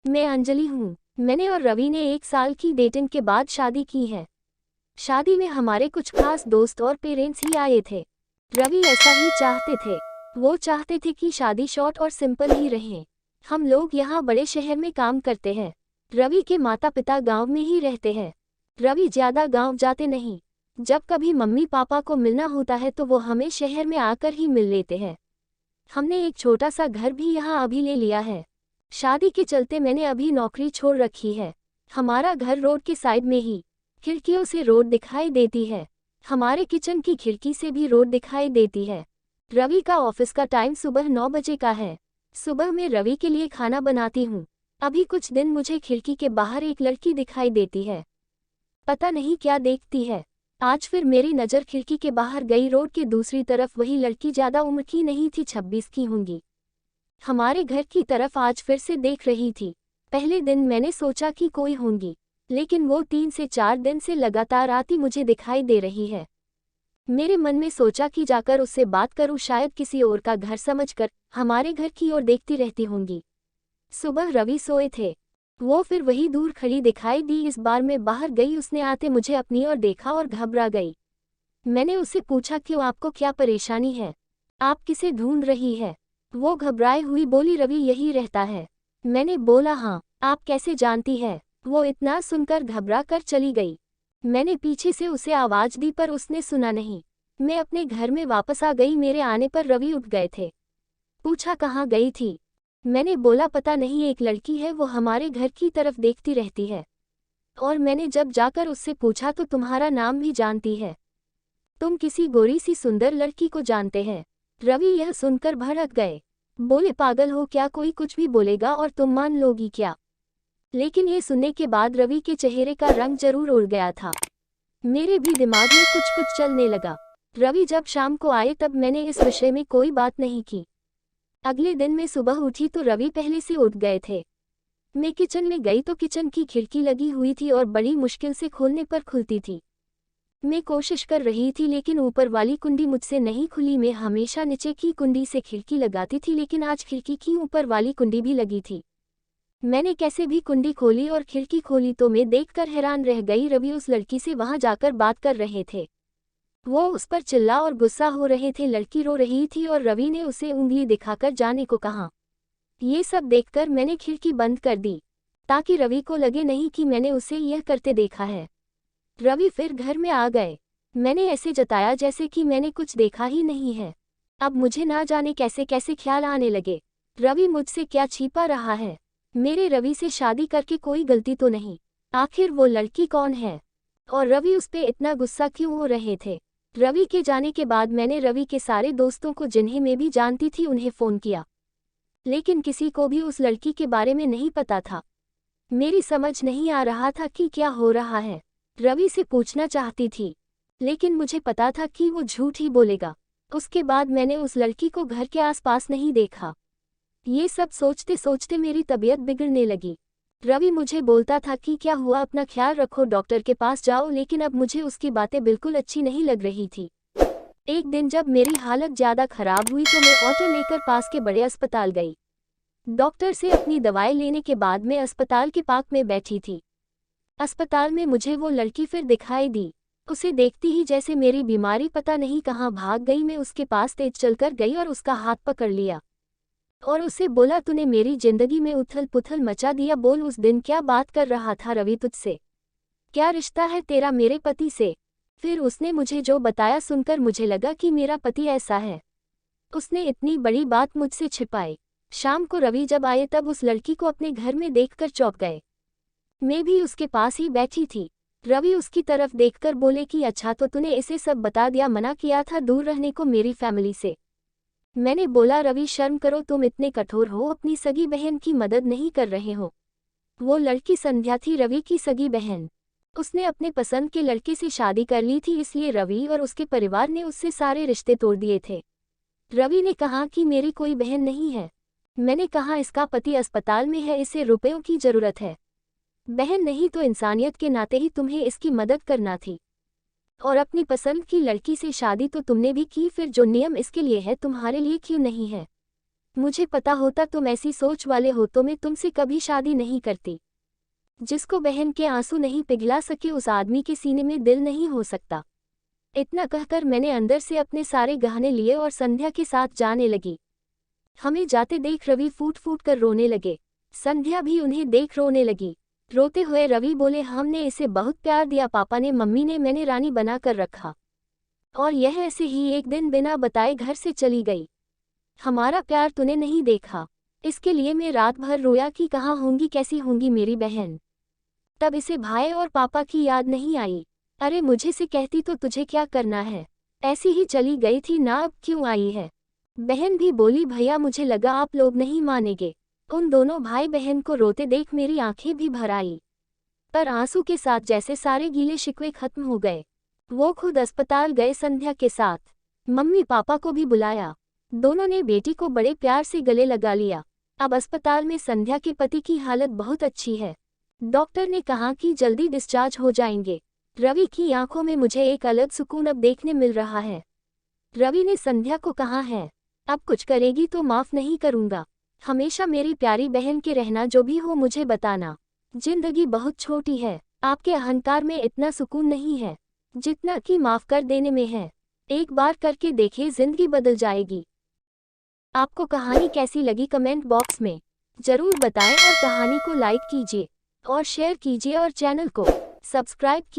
मैं अंजलि हूँ। मैंने और रवि ने 1 साल की डेटिंग के बाद शादी की है। शादी में हमारे कुछ खास दोस्त और पेरेंट्स ही आए थे। रवि ऐसा ही चाहते थे। वो चाहते थे कि शादी शॉर्ट और सिंपल ही रहे। हम लोग यहाँ बड़े शहर में काम करते हैं। रवि के माता पिता गांव में ही रहते हैं। रवि ज्यादा गांव जाते नहीं। जब कभी मम्मी पापा को मिलना होता है तो वो हमें शहर में आकर ही मिल लेते हैं। हमने एक छोटा सा घर भी यहाँ अभी ले लिया है। शादी के चलते मैंने अभी नौकरी छोड़ रखी है। हमारा घर रोड के साइड में ही। खिड़कियों से रोड दिखाई देती है। हमारे किचन की खिड़की से भी रोड दिखाई देती है। रवि का ऑफिस का टाइम सुबह 9 बजे का है। सुबह मैं रवि के लिए खाना बनाती हूँ। अभी कुछ दिन मुझे खिड़की के बाहर एक लड़की दिखाई देती है। पता नहीं क्या देखती है। आज फिर मेरी नज़र खिड़की के बाहर गई। रोड के दूसरी तरफ वही लड़की ज्यादा उम्र की नहीं थी, 26 की होंगी। हमारे घर की तरफ आज फिर से देख रही थी। पहले दिन मैंने सोचा कि कोई होंगी, लेकिन वो 3 से 4 दिन से लगातार आती मुझे दिखाई दे रही है। मेरे मन में सोचा कि जाकर उससे बात करूं, शायद किसी और का घर समझकर हमारे घर की ओर देखती रहती होंगी। सुबह रवि सोए थे। वो फिर वही दूर खड़ी दिखाई दी। इस बार मैं बाहर गई। उसने आते मुझे अपनी ओर देखा और घबरा गई। मैंने उससे पूछा, क्यों, आपको क्या परेशानी है? आप किसे ढूंढ रही है? वो घबराए हुई बोली, रवि यही रहता है। मैंने बोला, हाँ, आप कैसे जानती है? वो इतना सुनकर घबरा कर चली गई। मैंने पीछे से उसे आवाज दी पर उसने सुना नहीं। मैं अपने घर में वापस आ गई। मेरे आने पर रवि उठ गए थे। पूछा, कहाँ गई थी? मैंने बोला, पता नहीं, एक लड़की है, वो हमारे घर की तरफ देखती रहती है। और मैंने जब जाकर उससे पूछा तो तुम्हारा नाम भी जानती है। तुम किसी गोरी सी सुंदर लड़की को जानते हैं। रवि यह सुनकर भड़क गए। बोले, पागल हो क्या? कोई कुछ भी बोलेगा और तुम मान लोगी क्या? लेकिन ये सुनने के बाद रवि के चेहरे का रंग जरूर उड़ गया था। मेरे भी दिमाग में कुछ कुछ चलने लगा। रवि जब शाम को आए तब मैंने इस विषय में कोई बात नहीं की। अगले दिन मैं सुबह उठी तो रवि पहले से उठ गए थे। मैं किचन में गई तो किचन की खिड़की लगी हुई थी और बड़ी मुश्किल से खोलने पर खुलती थी। मैं कोशिश कर रही थी लेकिन ऊपर वाली कुंडी मुझसे नहीं खुली। मैं हमेशा नीचे की कुंडी से खिड़की लगाती थी, लेकिन आज खिड़की की ऊपर वाली कुंडी भी लगी थी। मैंने कैसे भी कुंडी खोली और खिड़की खोली तो मैं देखकर हैरान रह गई। रवि उस लड़की से वहां जाकर बात कर रहे थे। वो उस पर चिल्ला और गुस्सा हो रहे थे। लड़की रो रही थी और रवि ने उसे उंगली दिखाकर जाने को कहा। ये सब देखकर मैंने खिड़की बंद कर दी ताकि रवि को लगे नहीं कि मैंने उसे यह करते देखा है। रवि फिर घर में आ गए। मैंने ऐसे जताया जैसे कि मैंने कुछ देखा ही नहीं है। अब मुझे ना जाने कैसे कैसे ख्याल आने लगे। रवि मुझसे क्या छिपा रहा है? मेरे रवि से शादी करके कोई गलती तो नहीं? आखिर वो लड़की कौन है? और रवि उस पे इतना गुस्सा क्यों हो रहे थे? रवि के जाने के बाद मैंने रवि के सारे दोस्तों को, जिन्हें मैं भी जानती थी, उन्हें फ़ोन किया, लेकिन किसी को भी उस लड़की के बारे में नहीं पता था। मेरी समझ नहीं आ रहा था कि क्या हो रहा है। रवि से पूछना चाहती थी, लेकिन मुझे पता था कि वो झूठ ही बोलेगा। उसके बाद मैंने उस लड़की को घर के आसपास नहीं देखा। ये सब सोचते सोचते मेरी तबीयत बिगड़ने लगी। रवि मुझे बोलता था कि क्या हुआ, अपना ख्याल रखो, डॉक्टर के पास जाओ, लेकिन अब मुझे उसकी बातें बिल्कुल अच्छी नहीं लग रही थी। एक दिन जब मेरी हालत ज़्यादा खराब हुई तो मैं ऑटो लेकर पास के बड़े अस्पताल गई। डॉक्टर से अपनी दवाई लेने के बाद मैं अस्पताल के पार्क में बैठी थी। अस्पताल में मुझे वो लड़की फिर दिखाई दी। उसे देखती ही जैसे मेरी बीमारी पता नहीं कहाँ भाग गई। मैं उसके पास तेज चलकर गई और उसका हाथ पकड़ लिया और उससे बोला, तूने मेरी जिंदगी में उथल पुथल मचा दिया। बोल, उस दिन क्या बात कर रहा था रवि तुझसे? क्या रिश्ता है तेरा मेरे पति से? फिर उसने मुझे जो बताया सुनकर मुझे लगा कि मेरा पति ऐसा है। उसने इतनी बड़ी बात मुझसे छिपाई। शाम को रवि जब आए तब उस लड़की को अपने घर में देखकर चौंक गए। मैं भी उसके पास ही बैठी थी। रवि उसकी तरफ देखकर बोले कि अच्छा, तो तूने इसे सब बता दिया? मना किया था दूर रहने को मेरी फैमिली से। मैंने बोला, रवि शर्म करो, तुम इतने कठोर हो, अपनी सगी बहन की मदद नहीं कर रहे हो। वो लड़की संध्या थी, रवि की सगी बहन। उसने अपने पसंद के लड़के से शादी कर ली थी, इसलिए रवि और उसके परिवार ने उससे सारे रिश्ते तोड़ दिए थे। रवि ने कहा कि मेरी कोई बहन नहीं है। मैंने कहा, इसका पति अस्पताल में है, इसे रुपयों की जरूरत है। बहन नहीं तो इंसानियत के नाते ही तुम्हें इसकी मदद करना थी। और अपनी पसंद की लड़की से शादी तो तुमने भी की, फिर जो नियम इसके लिए है तुम्हारे लिए क्यों नहीं है? मुझे पता होता तुम ऐसी सोच वाले हो तो मैं तुमसे कभी शादी नहीं करती। जिसको बहन के आंसू नहीं पिघला सके उस आदमी के सीने में दिल नहीं हो सकता। इतना कहकर मैंने अंदर से अपने सारे गहने लिए और संध्या के साथ जाने लगी। हमें जाते देख रवि फूट फूट कर रोने लगे। संध्या भी उन्हें देख रोने लगी। रोते हुए रवि बोले, हमने इसे बहुत प्यार दिया, पापा ने मम्मी ने मैंने रानी बना कर रखा, और यह ऐसे ही एक दिन बिना बताए घर से चली गई। हमारा प्यार तूने नहीं देखा, इसके लिए मैं रात भर रोया कि कहाँ होंगी, कैसी होंगी मेरी बहन। तब इसे भाई और पापा की याद नहीं आई। अरे मुझे से कहती तो तुझे क्या करना है, ऐसी ही चली गई थी ना, अब क्यों आई है। बहन भी बोली, भैया मुझे लगा आप लोग नहीं मानेंगे। उन दोनों भाई बहन को रोते देख मेरी आंखें भी भर आई, पर आंसू के साथ जैसे सारे गीले शिकवे खत्म हो गए। वो खुद अस्पताल गए संध्या के साथ। मम्मी पापा को भी बुलाया। दोनों ने बेटी को बड़े प्यार से गले लगा लिया। अब अस्पताल में संध्या के पति की हालत बहुत अच्छी है। डॉक्टर ने कहा कि जल्दी डिस्चार्ज हो जाएंगे। रवि की आंखों में मुझे एक अलग सुकून अब देखने मिल रहा है। रवि ने संध्या को कहा है, अब कुछ करेगी तो माफ नहीं करूंगा। हमेशा मेरी प्यारी बहन के रहना, जो भी हो मुझे बताना। जिंदगी बहुत छोटी है, आपके अहंकार में इतना सुकून नहीं है जितना कि माफ कर देने में है। एक बार करके देखिए, जिंदगी बदल जाएगी। आपको कहानी कैसी लगी कमेंट बॉक्स में जरूर बताएं और कहानी को लाइक कीजिए और शेयर कीजिए और चैनल को सब्सक्राइब कीजिए।